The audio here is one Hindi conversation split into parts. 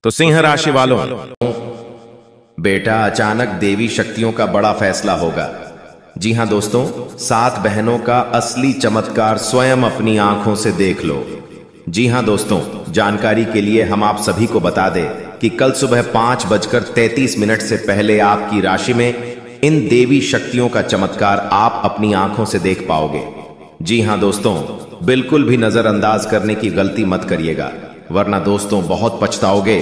तो सिंह राशि वालों, बेटा, अचानक देवी शक्तियों का बड़ा फैसला होगा। जी हां दोस्तों, 7 बहनों का असली चमत्कार स्वयं अपनी आंखों से देख लो। जी हां दोस्तों, जानकारी के लिए हम आप सभी को बता दें कि कल सुबह 5:33 से पहले आपकी राशि में इन देवी शक्तियों का चमत्कार आप अपनी आंखों से देख पाओगे। जी हां दोस्तों, बिल्कुल भी नजरअंदाज करने की गलती मत करिएगा, वरना दोस्तों बहुत पछताओगे।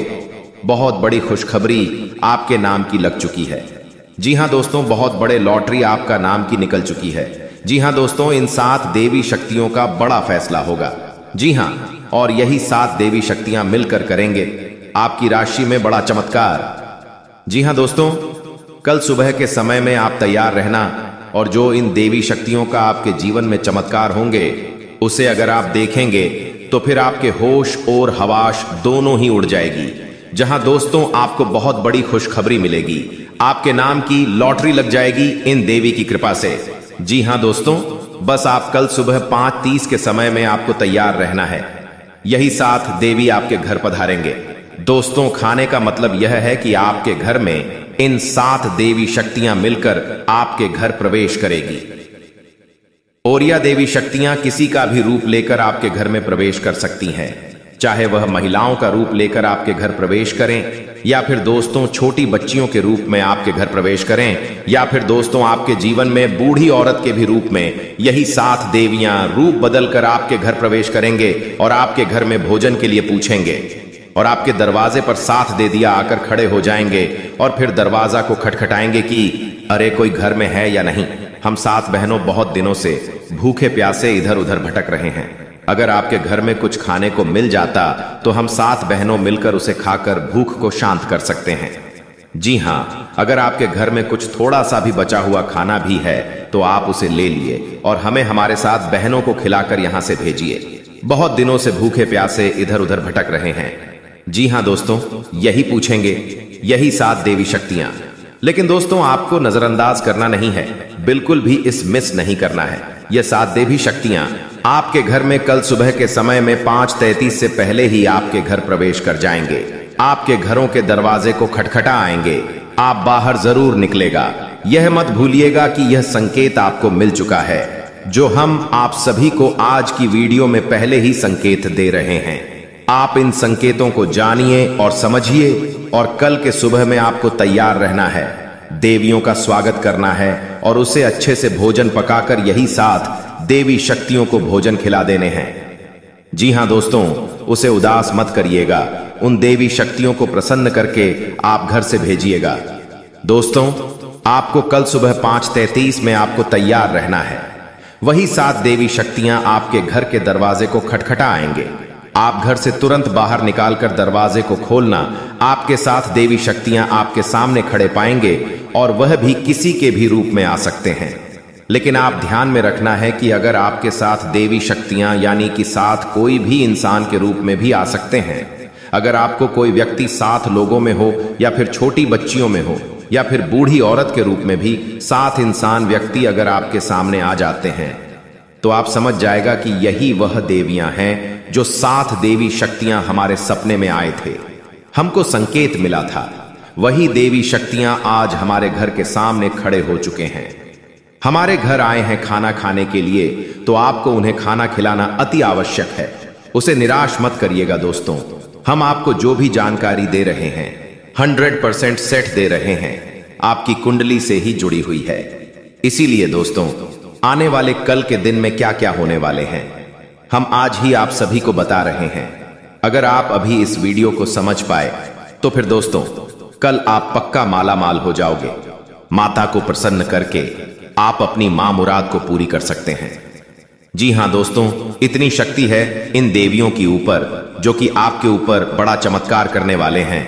बहुत बड़ी खुशखबरी आपके नाम की लग चुकी है। जी हां दोस्तों, बहुत बड़े लॉटरी आपका नाम की निकल चुकी है। जी हां दोस्तों, इन 7 देवी शक्तियों का बड़ा फैसला होगा। जी हां, और यही 7 देवी शक्तियां मिलकर करेंगे आपकी राशि में बड़ा चमत्कार। जी हां दोस्तों, कल सुबह के समय में आप तैयार रहना, और जो इन देवी शक्तियों का आपके जीवन में चमत्कार होंगे उसे अगर आप देखेंगे तो फिर आपके होश और हवाश दोनों ही उड़ जाएगी। जहां दोस्तों आपको बहुत बड़ी खुशखबरी मिलेगी, आपके नाम की लॉटरी लग जाएगी इन देवी की कृपा से। जी हां दोस्तों, बस आप कल सुबह 5:30 के समय में आपको तैयार रहना है। यही 7 देवी आपके घर पधारेंगे। दोस्तों, खाने का मतलब यह है कि आपके घर में इन 7 देवी शक्तियां मिलकर आपके घर प्रवेश करेगी। और यह देवी शक्तियां किसी का भी रूप लेकर आपके घर में प्रवेश कर सकती हैं, चाहे वह महिलाओं का रूप लेकर आपके घर प्रवेश करें, या फिर दोस्तों छोटी बच्चियों के रूप में आपके घर प्रवेश करें, या फिर दोस्तों आपके जीवन में बूढ़ी औरत के भी रूप में यही 7 देवियां रूप बदलकर आपके घर प्रवेश करेंगे और आपके घर में भोजन के लिए पूछेंगे, और आपके दरवाजे पर 7 देवियां आकर खड़े हो जाएंगे और फिर दरवाजा को खटखटाएंगे कि अरे कोई घर में है या नहीं। हम 7 बहनों बहुत दिनों से भूखे प्यासे इधर उधर भटक रहे हैं। अगर आपके घर में कुछ खाने को मिल जाता तो हम 7 बहनों मिलकर उसे खाकर भूख को शांत कर सकते हैं। जी हां, अगर आपके घर में कुछ थोड़ा सा भी बचा हुआ खाना भी है तो आप उसे ले लिए और हमें हमारे साथ बहनों को खिलाकर यहां से भेजिए। बहुत दिनों से भूखे प्यासे इधर उधर भटक रहे हैं। जी हां दोस्तों, यही पूछेंगे यही 7 देवी शक्तियां। लेकिन दोस्तों आपको नजरअंदाज करना नहीं है, बिल्कुल भी इस मिस नहीं करना है। यह 7 देवी शक्तियां आपके घर में कल सुबह के समय में 5:33 से पहले ही आपके घर प्रवेश कर जाएंगे। आपके घरों के दरवाजे को खटखटा आएंगे। आप बाहर जरूर निकलेगा। यह मत भूलिएगा कि यह संकेत आपको मिल चुका है, जो हम आप सभी को आज की वीडियो में पहले ही संकेत दे रहे हैं। आप इन संकेतों को जानिए और समझिए, और कल के सुबह में आपको तैयार रहना है। देवियों का स्वागत करना है और उसे अच्छे से भोजन पकाकर यही 7 देवी शक्तियों को भोजन खिला देने हैं। जी हां दोस्तों, उसे उदास मत करिएगा। उन देवी शक्तियों को प्रसन्न करके आप घर से भेजिएगा। दोस्तों, आपको कल सुबह 5:33 में आपको तैयार रहना है। वही 7 देवी शक्तियां आपके घर के दरवाजे को खटखटा आएंगे। आप घर से तुरंत बाहर निकालकर दरवाजे को खोलना। आपके 7 देवी शक्तियां आपके सामने खड़े पाएंगे, और वह भी किसी के भी रूप में आ सकते हैं। लेकिन आप ध्यान में रखना है कि अगर आपके साथ देवी शक्तियां यानी कि 7 कोई भी इंसान के रूप में भी आ सकते हैं। अगर आपको कोई व्यक्ति 7 लोगों में हो, या फिर छोटी बच्चियों में हो, या फिर बूढ़ी औरत के रूप में भी 7 इंसान व्यक्ति अगर आपके सामने आ जाते हैं, तो आप समझ जाएगा कि यही वह देवियां हैं जो 7 देवी शक्तियां हमारे सपने में आए थे। हमको संकेत मिला था। वही देवी शक्तियां आज हमारे घर के सामने खड़े हो चुके हैं। हमारे घर आए हैं खाना खाने के लिए, तो आपको उन्हें खाना खिलाना अति आवश्यक है। उसे निराश मत करिएगा दोस्तों। हम आपको जो भी जानकारी दे रहे हैं 100% सेट दे रहे हैं, आपकी कुंडली से ही जुड़ी हुई है। इसीलिए दोस्तों, आने वाले कल के दिन में क्या क्या होने वाले हैं हम आज ही आप सभी को बता रहे हैं। अगर आप अभी इस वीडियो को समझ पाए तो फिर दोस्तों कल आप पक्का माला माल हो जाओगे। माता को प्रसन्न करके आप अपनी मां मुराद को पूरी कर सकते हैं। जी हां दोस्तों, इतनी शक्ति है इन देवियों की ऊपर, जो कि आपके ऊपर बड़ा चमत्कार करने वाले हैं।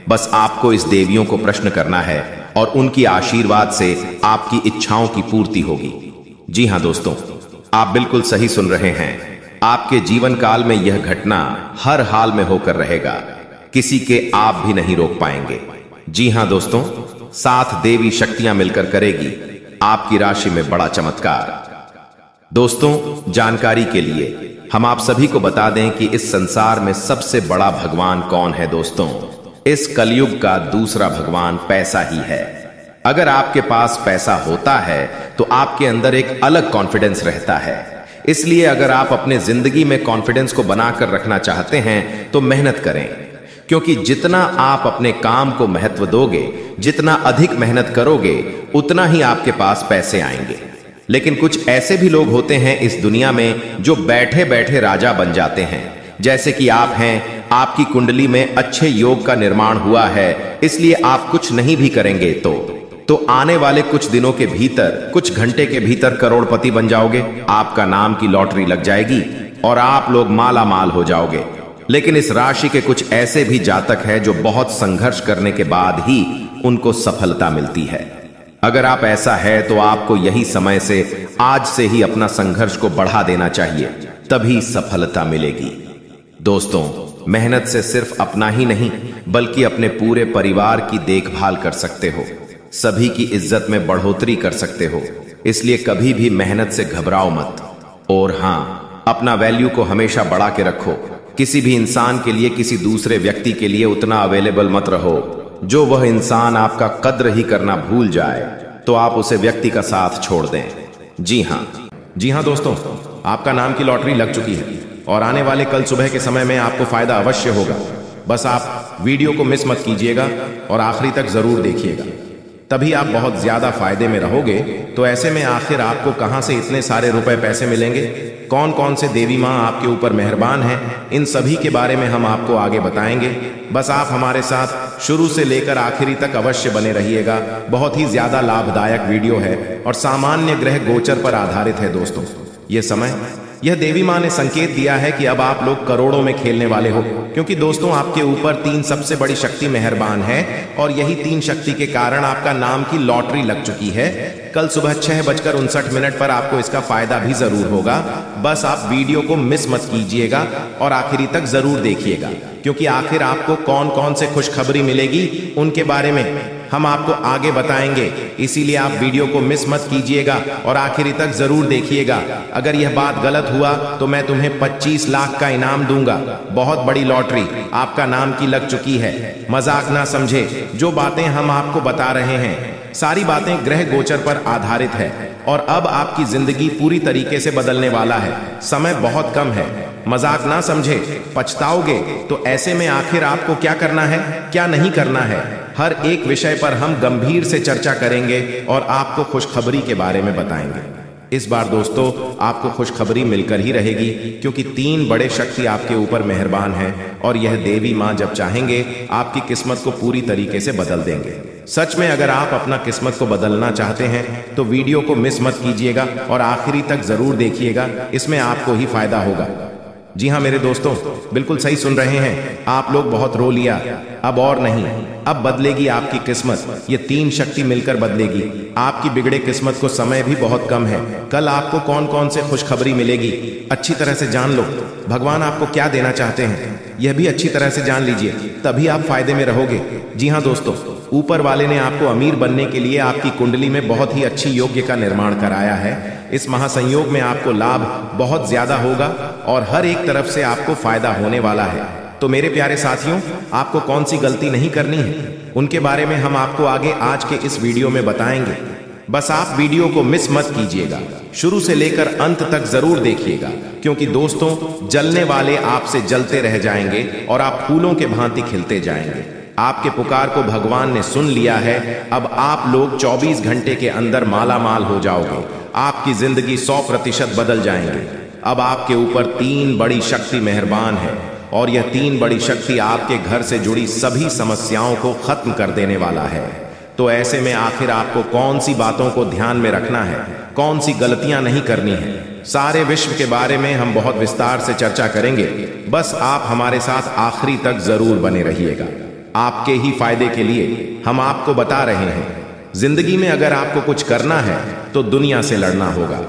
बस आपको इस देवियों को प्रश्न करना है और उनकी आशीर्वाद से आपकी इच्छाओं की पूर्ति होगी। जी हां दोस्तों, आप बिल्कुल सही सुन रहे हैं। आपके जीवन काल में यह घटना हर हाल में होकर रहेगा। किसी के आप भी नहीं रोक पाएंगे। जी हां दोस्तों, 7 देवी शक्तियां मिलकर करेगी आपकी राशि में बड़ा चमत्कार। दोस्तों, जानकारी के लिए हम आप सभी को बता दें कि इस संसार में सबसे बड़ा भगवान कौन है। दोस्तों, इस कलयुग का दूसरा भगवान पैसा ही है। अगर आपके पास पैसा होता है तो आपके अंदर एक अलग कॉन्फिडेंस रहता है। इसलिए अगर आप अपने जिंदगी में कॉन्फिडेंस को बनाकर रखना चाहते हैं तो मेहनत करें, क्योंकि जितना आप अपने काम को महत्व दोगे, जितना अधिक मेहनत करोगे, उतना ही आपके पास पैसे आएंगे। लेकिन कुछ ऐसे भी लोग होते हैं इस दुनिया में जो बैठे बैठे राजा बन जाते हैं, जैसे कि आप हैं। आपकी कुंडली में अच्छे योग का निर्माण हुआ है, इसलिए आप कुछ नहीं भी करेंगे तो आने वाले कुछ दिनों के भीतर, कुछ घंटे के भीतर करोड़पति बन जाओगे। आपका नाम की लॉटरी लग जाएगी और आप लोग माला माल हो जाओगे। लेकिन इस राशि के कुछ ऐसे भी जातक हैं जो बहुत संघर्ष करने के बाद ही उनको सफलता मिलती है। अगर आप ऐसा है तो आपको यही समय से, आज से ही अपना संघर्ष को बढ़ा देना चाहिए, तभी सफलता मिलेगी। दोस्तों, मेहनत से सिर्फ अपना ही नहीं बल्कि अपने पूरे परिवार की देखभाल कर सकते हो, सभी की इज्जत में बढ़ोतरी कर सकते हो। इसलिए कभी भी मेहनत से घबराओ मत। और हाँ, अपना वैल्यू को हमेशा बढ़ा के रखो। किसी भी इंसान के लिए, किसी दूसरे व्यक्ति के लिए उतना अवेलेबल मत रहो। जो वह इंसान आपका कद्र ही करना भूल जाए तो आप उसे व्यक्ति का साथ छोड़ दें। जी हाँ दोस्तों, आपका नाम की लॉटरी लग चुकी है और आने वाले कल सुबह के समय में आपको फायदा अवश्य होगा। बस आप वीडियो को मिस मत कीजिएगा और आखिरी तक जरूर देखिएगा, तभी आप बहुत ज्यादा फायदे में रहोगे। तो ऐसे में आखिर आपको कहां से इतने सारे रुपए पैसे मिलेंगे, कौन कौन से देवी माँ आपके ऊपर मेहरबान हैं, इन सभी के बारे में हम आपको आगे बताएंगे। बस आप हमारे साथ शुरू से लेकर आखिरी तक अवश्य बने रहिएगा। बहुत ही ज्यादा लाभदायक वीडियो है और सामान्य ग्रह गोचर पर आधारित है। दोस्तों, ये समय, यह देवी माँ ने संकेत दिया है कि अब आप लोग करोड़ों में खेलने वाले हो, क्योंकि दोस्तों आपके ऊपर 3 सबसे बड़ी शक्ति मेहरबान है और यही 3 शक्ति के कारण आपका नाम की लॉटरी लग चुकी है। कल सुबह 6:59 पर आपको इसका फायदा भी जरूर होगा। बस आप वीडियो को मिस मत कीजिएगा और आखिरी तक जरूर देखिएगा, क्योंकि आखिर आपको कौन कौन से खुशखबरी मिलेगी उनके बारे में हम आपको आगे बताएंगे। इसीलिए आप वीडियो को मिस मत कीजिएगा और आखिरी तक जरूर देखिएगा। अगर यह बात गलत हुआ तो मैं तुम्हें 25 लाख का इनाम दूंगा। बहुत बड़ी लॉटरी आपका नाम की लग चुकी है। मजाक ना समझे, जो बातें हम आपको बता रहे हैं सारी बातें ग्रह गोचर पर आधारित है और अब आपकी जिंदगी पूरी तरीके से बदलने वाला है। समय बहुत कम है, मजाक ना समझे, पछताओगे। तो ऐसे में आखिर आपको क्या करना है, क्या नहीं करना है, हर एक विषय पर हम गंभीर से चर्चा करेंगे और आपको खुशखबरी के बारे में बताएंगे। इस बार दोस्तों आपको खुशखबरी मिलकर ही रहेगी, क्योंकि 3 बड़े शक्ति आपके ऊपर मेहरबान हैं और यह देवी माँ जब चाहेंगे आपकी किस्मत को पूरी तरीके से बदल देंगे। सच में अगर आप अपना किस्मत को बदलना चाहते हैं तो वीडियो को मिस मत कीजिएगा और आखिरी तक जरूर देखिएगा, इसमें आपको ही फायदा होगा। जी हाँ मेरे दोस्तों, बिल्कुल सही सुन रहे हैं आप लोग। बहुत रो लिया, अब और नहीं, अब बदलेगी आपकी किस्मत। ये 3 शक्ति मिलकर बदलेगी आपकी बिगड़े किस्मत को। समय भी बहुत कम है। कल आपको कौन कौन से खुशखबरी मिलेगी अच्छी तरह से जान लो। भगवान आपको क्या देना चाहते हैं यह भी अच्छी तरह से जान लीजिए, तभी आप फायदे में रहोगे। जी हाँ दोस्तों, ऊपर वाले ने आपको अमीर बनने के लिए आपकी कुंडली में बहुत ही अच्छी योग्य का निर्माण कराया है। इस महासंयोग में आपको लाभ बहुत ज्यादा होगा और हर एक तरफ से आपको फायदा होने वाला है। तो मेरे प्यारे साथियों, आपको कौन सी गलती नहीं करनी है उनके बारे में हम आपको आगे आज के इस वीडियो में बताएंगे। बस आप वीडियो को मिस मत कीजिएगा, शुरू से लेकर अंत तक जरूर देखिएगा, क्योंकि दोस्तों जलने वाले आपसे जलते रह जाएंगे और आप फूलों के भांति खिलते जाएंगे। आपके पुकार को भगवान ने सुन लिया है। अब आप लोग 24 घंटे के अंदर माला माल हो जाओगे। आपकी जिंदगी 100% बदल जाएंगे। अब आपके ऊपर 3 बड़ी शक्ति मेहरबान है और यह 3 बड़ी शक्ति आपके घर से जुड़ी सभी समस्याओं को खत्म कर देने वाला है। तो ऐसे में आखिर आपको कौन सी बातों को ध्यान में रखना है, कौन सी गलतियां नहीं करनी है, सारे विश्व के बारे में हम बहुत विस्तार से चर्चा करेंगे। बस आप हमारे साथ आखिरी तक जरूर बने रहिएगा। आपके ही फायदे के लिए हम आपको बता रहे हैं, जिंदगी में अगर आपको कुछ करना है तो दुनिया से लड़ना होगा,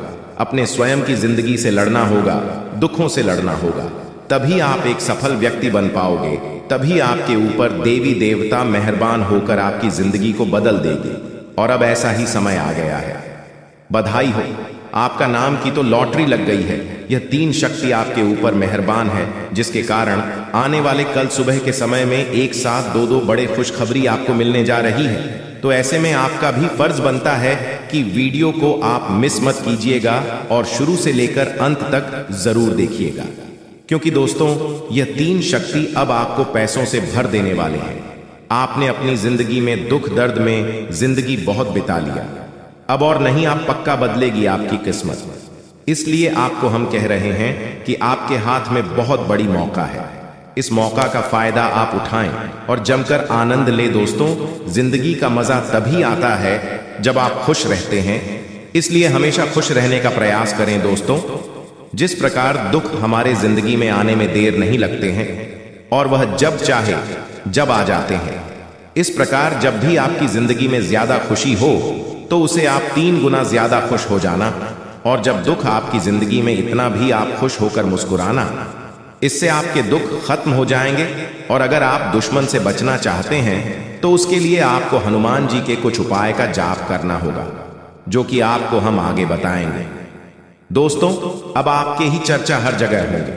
अपने स्वयं की जिंदगी से लड़ना होगा, दुखों से लड़ना होगा। तभी आप एक सफल व्यक्ति बन पाओगे, तभी आपके ऊपर देवी देवता मेहरबान होकर आपकी जिंदगी को बदल देगी। और अब ऐसा ही समय आ गया है। बधाई हो, आपका नाम की तो लॉटरी लग गई है। यह 3 शक्ति आपके ऊपर मेहरबान है, जिसके कारण आने वाले कल सुबह के समय में एक साथ 2 बड़े खुशखबरी आपको मिलने जा रही है। तो ऐसे में आपका भी फर्ज बनता है कि वीडियो को आप मिस मत कीजिएगा और शुरू से लेकर अंत तक जरूर देखिएगा, क्योंकि दोस्तों यह 3 शक्ति अब आपको पैसों से भर देने वाले हैं। आपने अपनी जिंदगी में दुख दर्द में जिंदगी बहुत बिता लिया, अब और नहीं आप पक्का बदलेगी आपकी किस्मत। इसलिए आपको हम कह रहे हैं कि आपके हाथ में बहुत बड़ी मौका है। इस मौका का फायदा आप उठाएं और जमकर आनंद ले दोस्तों। जिंदगी का मजा तभी आता है जब आप खुश रहते हैं, इसलिए हमेशा खुश रहने का प्रयास करें दोस्तों। जिस प्रकार दुख हमारे जिंदगी में आने में देर नहीं लगते हैं और वह जब चाहे जब आ जाते हैं, इस प्रकार जब भी आपकी जिंदगी में ज्यादा खुशी हो तो उसे आप 3 गुना ज्यादा खुश हो जाना, और जब दुख आपकी जिंदगी में इतना भी आप खुश होकर मुस्कुराना। इससे आपके दुख खत्म हो जाएंगे। और अगर आप दुश्मन से बचना चाहते हैं तो उसके लिए आपको हनुमान जी के कुछ उपाय का जाप करना होगा, जो कि आपको हम आगे बताएंगे। दोस्तों अब आपके ही चर्चा हर जगह होंगे,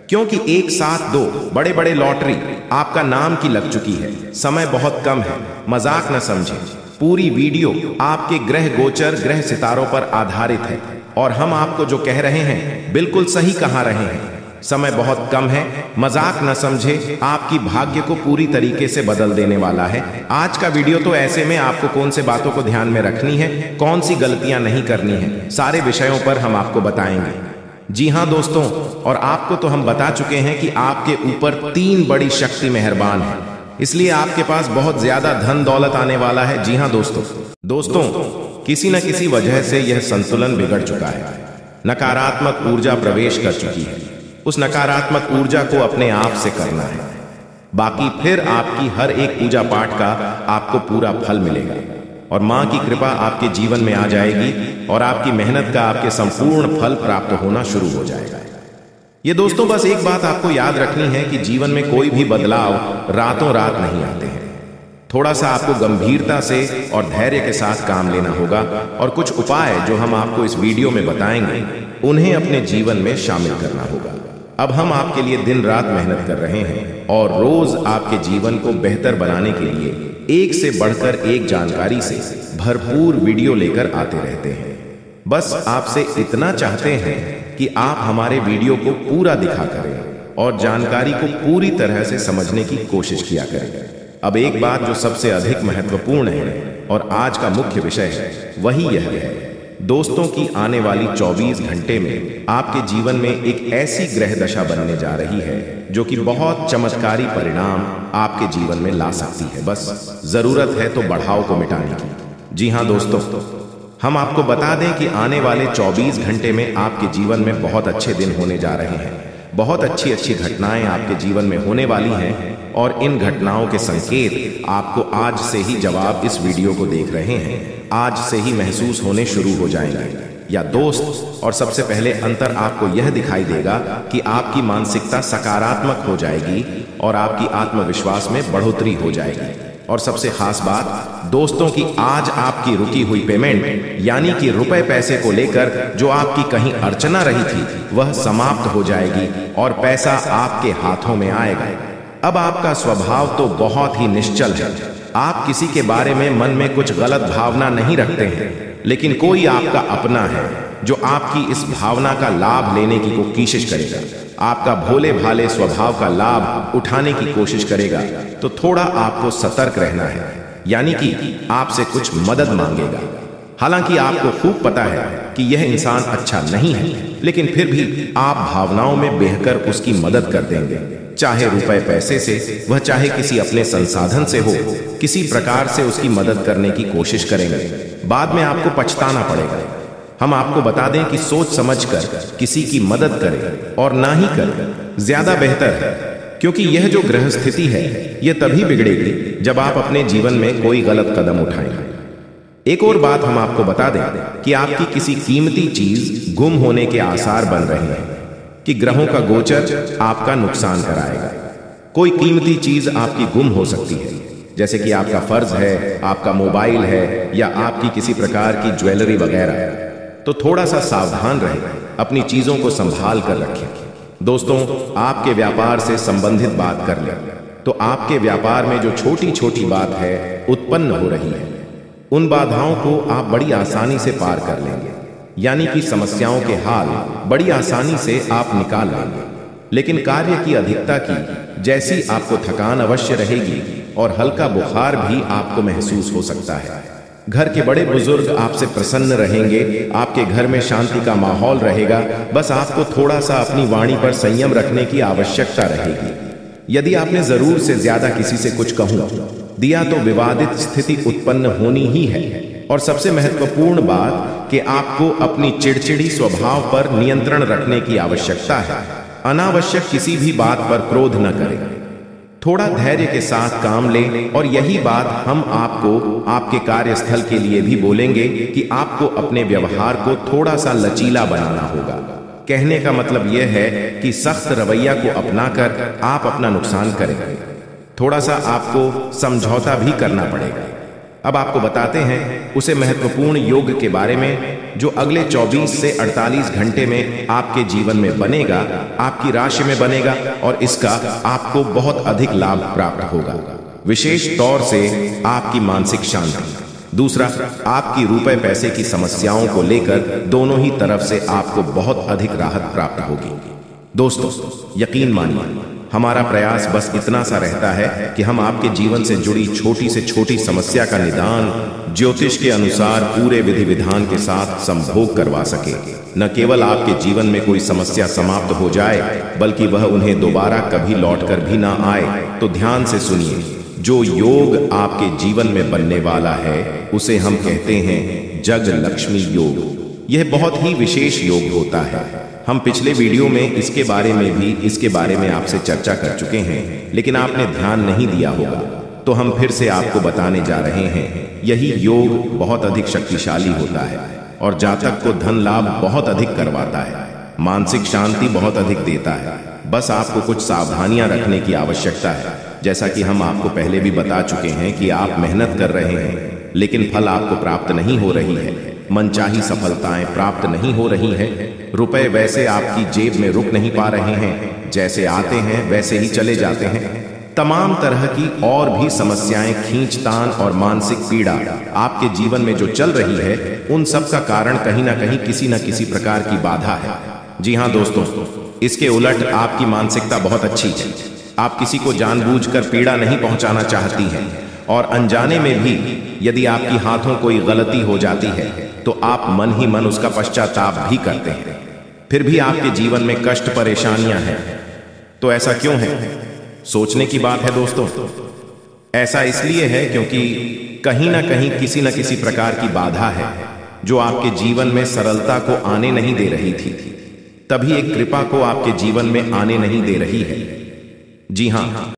क्योंकि एक साथ 2 बड़े बड़े लॉटरी आपका नाम की लग चुकी है। समय बहुत कम है, मजाक न समझें। पूरी वीडियो आपके ग्रह गोचर ग्रह सितारों पर आधारित है, और हम आपको जो कह रहे हैं बिल्कुल सही कहा रहे हैं। समय बहुत कम है, मजाक न समझे। आपकी भाग्य को पूरी तरीके से बदल देने वाला है आज का वीडियो। तो ऐसे में आपको कौन से बातों को ध्यान में रखनी है, कौन सी गलतियां नहीं करनी है, सारे विषयों पर हम आपको बताएंगे। जी हां दोस्तों, और आपको तो हम बता चुके हैं कि आपके ऊपर 3 बड़ी शक्ति मेहरबान है, इसलिए आपके पास बहुत ज्यादा धन दौलत आने वाला है। जी हां दोस्तों किसी न किसी वजह से यह संतुलन बिगड़ चुका है। नकारात्मक ऊर्जा प्रवेश कर चुकी है। उस नकारात्मक ऊर्जा को अपने आप से करना है, बाकी फिर आपकी हर एक पूजा पाठ का आपको पूरा फल मिलेगा, और मां की कृपा आपके जीवन में आ जाएगी, और आपकी मेहनत का आपके संपूर्ण फल प्राप्त होना शुरू हो जाएगा। ये दोस्तों बस एक बात आपको याद रखनी है कि जीवन में कोई भी बदलाव रातों रात नहीं आते हैं। थोड़ा सा आपको गंभीरता से और धैर्य के साथ काम लेना होगा, और कुछ उपाय जो हम आपको इस वीडियो में बताएंगे उन्हें अपने जीवन में शामिल करना होगा। अब हम आपके लिए दिन रात मेहनत कर रहे हैं, और रोज आपके जीवन को बेहतर बनाने के लिए एक से बढ़कर एक जानकारी से भरपूर वीडियो लेकर आते रहते हैं। बस आपसे इतना चाहते हैं कि आप हमारे वीडियो को पूरा दिखा करें और जानकारी को पूरी तरह से समझने की कोशिश किया करें। अब एक बात जो सबसे अधिक महत्वपूर्ण है और आज का मुख्य विषय है, वही यह है दोस्तों की आने वाली 24 घंटे में आपके जीवन में एक ऐसी ग्रह दशा बनने जा रही है जो कि बहुत चमत्कारी परिणाम आपके जीवन में ला सकती है। बस जरूरत है तो बढ़ाव को मिटाने की। जी हां दोस्तों, हम आपको बता दें कि आने वाले 24 घंटे में आपके जीवन में बहुत अच्छे दिन होने जा रहे हैं। बहुत अच्छी अच्छी घटनाएं आपके जीवन में होने वाली हैं, और इन घटनाओं के संकेत आपको आज से ही, जवाब इस वीडियो को देख रहे हैं, आज से ही महसूस होने शुरू हो जाएंगे या दोस्त। और सबसे पहले अंतर आपको यह दिखाई देगा कि आपकी मानसिकता सकारात्मक हो जाएगी और आपकी आत्मविश्वास में बढ़ोतरी हो जाएगी। और सबसे खास बात दोस्तों की आज आपकी रुकी हुई पेमेंट यानी कि रुपए पैसे को लेकर जो आपकी कहीं अड़चना रही थी वह समाप्त हो जाएगी और पैसा आपके हाथों में आएगा। अब आपका स्वभाव तो बहुत ही निश्चल है। आप किसी के बारे में मन में कुछ गलत भावना नहीं रखते हैं, लेकिन कोई आपका अपना है जो आपकी इस भावना का लाभ लेने की कोशिश करेगा, आपका भोले भाले स्वभाव का लाभ उठाने की कोशिश करेगा। तो थोड़ा आपको सतर्क रहना है, यानी कि आपसे कुछ मदद मांगेगा। हालांकि आपको खूब पता है कि यह इंसान अच्छा नहीं है, लेकिन फिर भी आप भावनाओं में बहकर उसकी मदद कर देंगे, चाहे रुपए पैसे से, वह चाहे किसी अपने संसाधन से हो, किसी प्रकार से उसकी मदद करने की कोशिश करेंगे। बाद में आपको पछताना पड़ेगा। हम आपको बता दें कि सोच समझकर किसी की मदद करें और ना ही करें ज्यादा बेहतर है, क्योंकि यह जो ग्रह स्थिति है यह तभी बिगड़ेगी जब आप अपने जीवन में कोई गलत कदम उठाएंगे। एक और बात हम आपको बता दें कि आपकी किसी कीमती चीज गुम होने के आसार बन रहे हैं, कि ग्रहों का गोचर आपका नुकसान कराएगा। कोई कीमती चीज आपकी गुम हो सकती है, जैसे कि आपका फर्ज है, आपका मोबाइल है, या आपकी किसी प्रकार की ज्वेलरी वगैरह। तो थोड़ा सा सावधान रहें, अपनी चीजों को संभाल कर रखें। दोस्तों, आपके व्यापार से संबंधित बात कर लें तो आपके व्यापार में जो छोटी छोटी बात है उत्पन्न हो रही है, उन बाधाओं को आप बड़ी आसानी से पार कर लेंगे, यानी कि समस्याओं के हाल बड़ी आसानी से आप निकाल लेंगे। लेकिन कार्य की अधिकता की जैसी आपको थकान अवश्य रहेगी और हल्का बुखार भी आपको महसूस हो सकता है। घर के बड़े बुजुर्ग आपसे प्रसन्न रहेंगे, आपके घर में शांति का माहौल रहेगा। बस आपको थोड़ा सा अपनी वाणी पर संयम रखने की आवश्यकता रहेगी। यदि आपने जरूर से ज्यादा किसी से कुछ कहूं दिया तो विवादित स्थिति उत्पन्न होनी ही है। और सबसे महत्वपूर्ण बात कि आपको अपनी चिड़चिड़ी स्वभाव पर नियंत्रण रखने की आवश्यकता है। अनावश्यक किसी भी बात पर क्रोध न करें, थोड़ा धैर्य के साथ काम लें। और यही बात हम आपको आपके कार्यस्थल के लिए भी बोलेंगे कि आपको अपने व्यवहार को थोड़ा सा लचीला बनाना होगा। कहने का मतलब यह है कि सख्त रवैया को अपनाकर आप अपना नुकसान करें, थोड़ा सा आपको समझौता भी करना पड़ेगा। अब आपको बताते हैं उसे महत्वपूर्ण योग के बारे में जो अगले 24 से 48 घंटे में आपके जीवन में बनेगा, आपकी राशि में बनेगा और इसका आपको बहुत अधिक लाभ प्राप्त होगा। विशेष तौर से आपकी मानसिक शांति। दूसरा, आपकी रुपए पैसे की समस्याओं को लेकर दोनों ही तरफ से आपको बहुत अधिक राहत प्राप्त होगी। दोस्तों, यकीन मानिए, हमारा प्रयास बस इतना सा रहता है कि हम आपके जीवन से जुड़ी छोटी से छोटी समस्या का निदान ज्योतिष के अनुसार पूरे विधि विधान के साथ संभोग करवा सके। न केवल आपके जीवन में कोई समस्या समाप्त हो जाए, बल्कि वह उन्हें दोबारा कभी लौटकर भी ना आए। तो ध्यान से सुनिए, जो योग आपके जीवन में बनने वाला है उसे हम कहते हैं जग लक्ष्मी योग। यह बहुत ही विशेष योग होता है। हम पिछले वीडियो में इसके बारे में आपसे चर्चा कर चुके हैं, लेकिन आपने ध्यान नहीं दिया होगा, तो हम फिर से आपको बताने जा रहे हैं। यही योग बहुत अधिक शक्तिशाली होता है और जातक को धन लाभ बहुत अधिक करवाता है, मानसिक शांति बहुत अधिक देता है। बस आपको कुछ सावधानियां रखने की आवश्यकता है। जैसा कि हम आपको पहले भी बता चुके हैं कि आप मेहनत कर रहे हैं, लेकिन फल आपको प्राप्त नहीं हो रही है, मनचाही सफलताएं प्राप्त नहीं हो रही हैं, रुपए वैसे आपकी जेब में रुक नहीं पा रहे हैं, जैसे आते हैं वैसे ही चले जाते हैं। तमाम तरह की और भी समस्याएं, खींचतान और मानसिक पीड़ा आपके जीवन में जो चल रही है, उन सब का कारण कहीं ना कहीं किसी न किसी प्रकार की बाधा है। जी हाँ दोस्तों, इसके उलट आपकी मानसिकता बहुत अच्छी है। आप किसी को जानबूझकर पीड़ा नहीं पहुंचाना चाहती हैं और अनजाने में भी यदि आपकी हाथों कोई गलती हो जाती है तो आप मन ही मन उसका पश्चाताप भी करते हैं। फिर भी आपके जीवन में कष्ट परेशानियां हैं। तो ऐसा क्यों है? सोचने की बात है दोस्तों। ऐसा इसलिए है क्योंकि कहीं ना कहीं किसी न किसी प्रकार की बाधा है जो आपके जीवन में सरलता को आने नहीं दे रही थी, तभी एक कृपा को आपके जीवन में आने नहीं दे रही है। जी हाँ,